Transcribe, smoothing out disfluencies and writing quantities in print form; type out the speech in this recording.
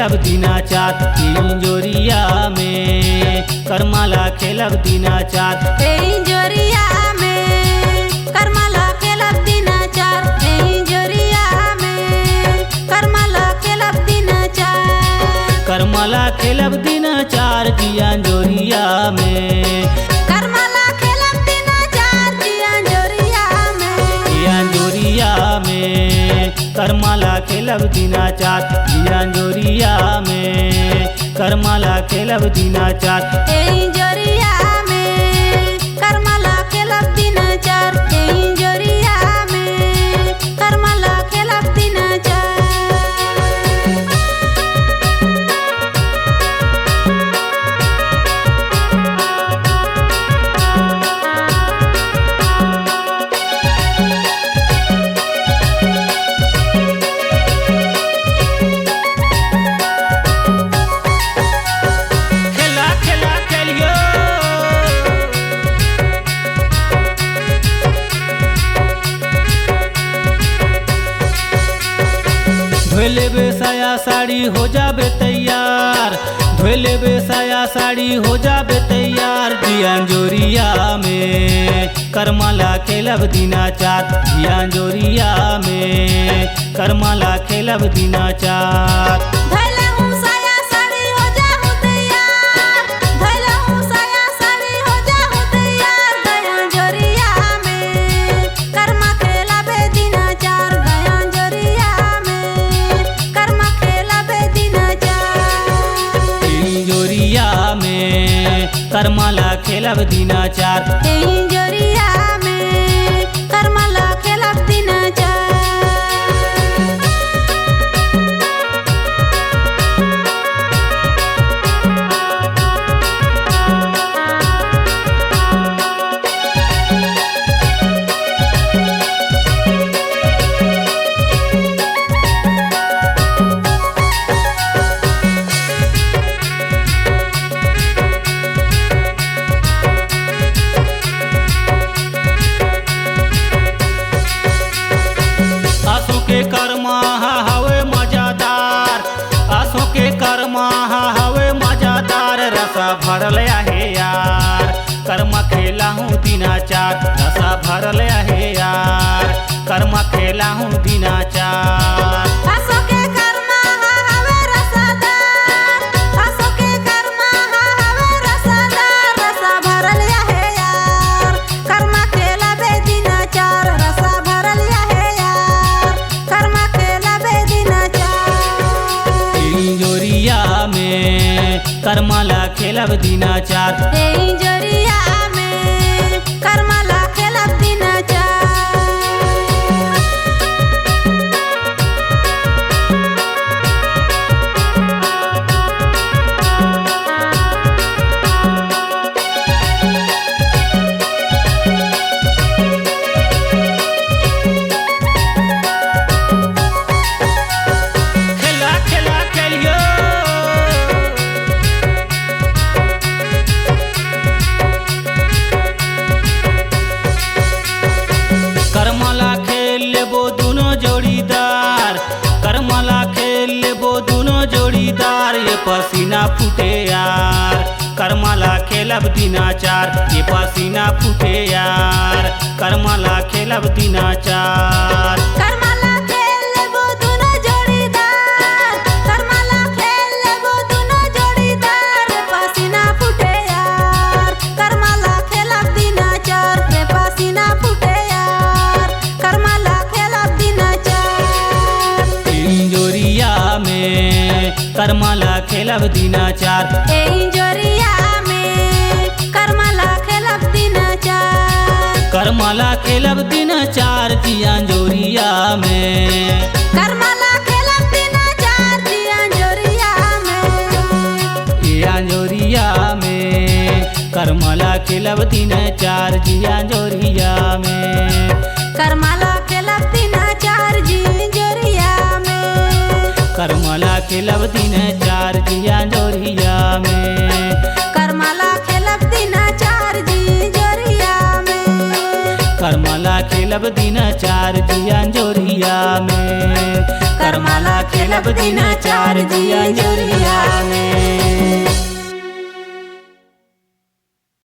खेलब दिनाचार इंजोरिया में करमाला खेलब दिनाचार इंजोरिया में करमाला खेलब दिनाचार इंजोरिया में करमाला खेलब दिनाचार करमाला खेलब दिनाचार जियांजोरिया में करमाला खेलब दिनाचार जियांजोरिया में करमाला खेलब दिनाचार जियांजोरिया में करमाला खेलब दिनाचार इंजोरिया में करमाला खेलब दिनाचार इंजोरिया में करमाला खेलब दिनाचार धोले बेसाया साड़ी हो जाबे तैयार धोले बेसाया साड़ी हो जाबे तैयार जियांजोरिया में करमाला खेलब दिनाचार जियांजोरिया में करमाला खेलब दिनाचार करमाला खेलब दिनाचार इंजोरिया में करमाला खेलब दिनाचार के कर्मा हवे मजादार आसो के कर्मा हवे मजादार रसा भरल आहे यार कर्मा खेला हूँ दिनाचार रसा भरल आहे यार कर्मा खेला हूँ दिनाचार करमाला खेलब दिनाचार इंजोरिया में करमाला खेलब दिनाचार करमाला खेल लेबो दोनों जोड़ीदार करमाला खेल लेबो दोनों जोड़ीदार ये पसीना फूटे यार करमाला खेलब दिनाचार ये पसीना फूटे यार करमाला खेलब दिनाचार करमाला खेलब दिनाचार इंजोरिया में करमाला खेलब दिनाचार करमाला खेलब दिनाचार जियांजोरिया में करमाला खेलब दिनाचार जियांजोरिया में करमाला खेलब दिनाचार जियांजोरिया में करमाला खेलब दिनाचार जियांजोरिया में करमाला खेलब दिनाचार जियांजोरिया में करमाला खेलब दिनाचार जियांजोरिया में करमाला खेलब दिनाचार जियांजोरिया में करमाला खेलब खेलब दिन चार जिया जोरिया में।